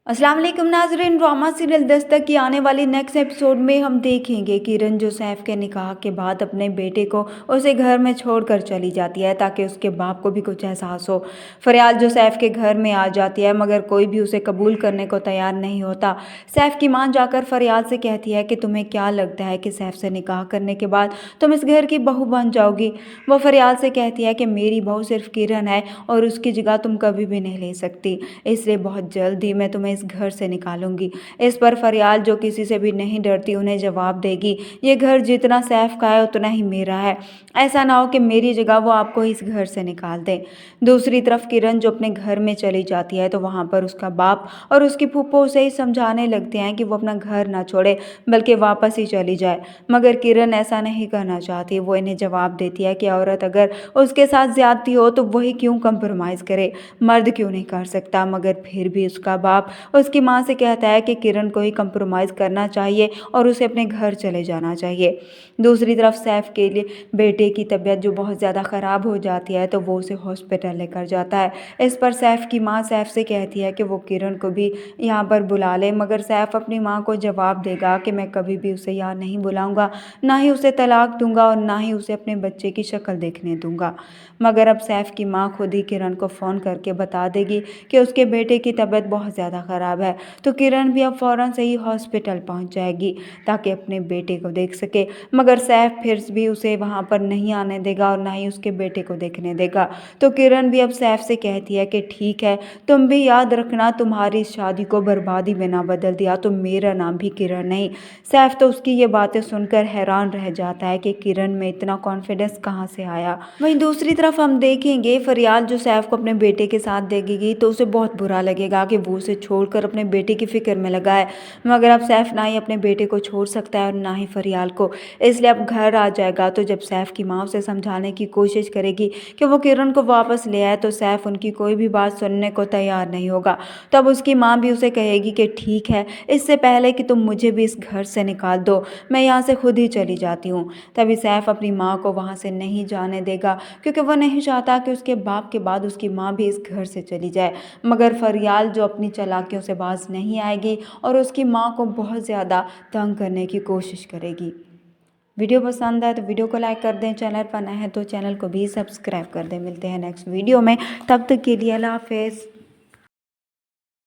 अस्सलाम वालेकुम नाज़रीन। ड्रामा सीरियल दस्तक की आने वाली नेक्स्ट एपिसोड में हम देखेंगे किरण जो सैफ के निकाह के बाद अपने बेटे को उसे घर में छोड़कर चली जाती है ताकि उसके बाप को भी कुछ एहसास हो। फरियाल जो सैफ के घर में आ जाती है मगर कोई भी उसे कबूल करने को तैयार नहीं होता। सैफ की मां जाकर फरियाल से कहती है कि तुम्हें क्या लगता है कि सैफ से निकाह करने के बाद तुम इस घर की बहू बन जाओगी। वो फरियाल से कहती है कि मेरी बहू सिर्फ किरण है और उसकी जगह तुम कभी भी नहीं ले सकती, इसलिए बहुत जल्द ही मैं तुम्हें इस घर से निकालूंगी। इस पर फरियाल जो किसी से भी नहीं डरती उन्हें जवाब देगी, ये घर जितना सैफ का है उतना ही मेरा है, ऐसा ना हो कि मेरी जगह वो आपको इस घर से निकाल दे। दूसरी तरफ किरण जो अपने घर में चली जाती है तो वहाँ पर उसका बाप और उसकी फूफो उसे ही समझाने लगते हैं कि वो अपना घर ना छोड़े बल्कि वापस ही चली जाए, मगर किरण ऐसा नहीं करना चाहती। वो इन्हें जवाब देती है कि औरत अगर उसके साथ ज्यादती हो तो वही क्यों कंप्रोमाइज़ करे, मर्द क्यों नहीं कर सकता। मगर फिर भी उसका बाप उसकी मां से कहता है कि किरण को ही कंप्रोमाइज़ करना चाहिए और उसे अपने घर चले जाना चाहिए। दूसरी तरफ सैफ के लिए बेटे की तबीयत जो बहुत ज़्यादा ख़राब हो जाती है तो वो उसे हॉस्पिटल लेकर जाता है। इस पर सैफ की मां सैफ से कहती है कि वो किरण को भी यहाँ पर बुला ले, मगर सैफ अपनी मां को जवाब देगा कि मैं कभी भी उसे यहाँ नहीं बुलाऊंगा, ना ही उसे तलाक दूंगा और ना ही उसे अपने बच्चे की शक्ल देखने दूंगा। मगर अब सैफ की मां खुद ही किरण को फ़ोन करके बता देगी कि उसके बेटे की तबीयत बहुत ज़्यादा ख़राब है, तो किरण भी अब फ़ौरन से ही हॉस्पिटल पहुंच जाएगी ताकि अपने बेटे को देख सके। मगर सैफ फिर भी उसे वहां पर नहीं आने देगा और ना ही उसके बेटे को देखने देगा। तो किरण भी अब सैफ से कहती है कि ठीक है, तुम भी याद रखना तुम्हारी इस शादी को बर्बादी में ना बदल दिया तो मेरा नाम भी किरण नहीं। सैफ तो उसकी ये बातें सुनकर हैरान रह जाता है कि किरण में इतना कॉन्फिडेंस कहाँ से आया। वहीं दूसरी तरफ हम देखेंगे फरियाल जो सैफ को अपने बेटे के साथ देखेगी तो उसे बहुत बुरा लगेगा कि वो उसे छोड़कर अपने बेटे की फिक्र में लगा है, मगर अब सैफ ना ही अपने बेटे को छोड़ सकता है और ना ही फरियाल को, इसलिए अब घर आ जाएगा। तो जब सैफ की माँ उसे समझाने की कोशिश करेगी कि वो किरण को वापस ले आए तो सैफ उनकी कोई भी बात सुनने को तैयार नहीं होगा। तब उसकी माँ भी उसे कहेगी कि ठीक है, इससे पहले कि तुम मुझे भी इस घर से निकाल दो मैं यहाँ से खुद ही चली जाती हूँ। तभी सैफ अपनी माँ को वहाँ से नहीं जाने देगा क्योंकि वो नहीं चाहता कि उसके बाप के बाद उसकी माँ भी इस घर से चली जाए। मगर फरियाल जो अपनी चालाकियों से बाज नहीं आएगी और उसकी माँ को बहुत ज़्यादा तंग करने की कोशिश करेगी। वीडियो पसंद आए तो वीडियो को लाइक कर दें, चैनल पर नए हैं तो चैनल को भी सब्सक्राइब कर दें। मिलते हैं नेक्स्ट वीडियो में, तब तक के लिए अल्लाह हाफिज़।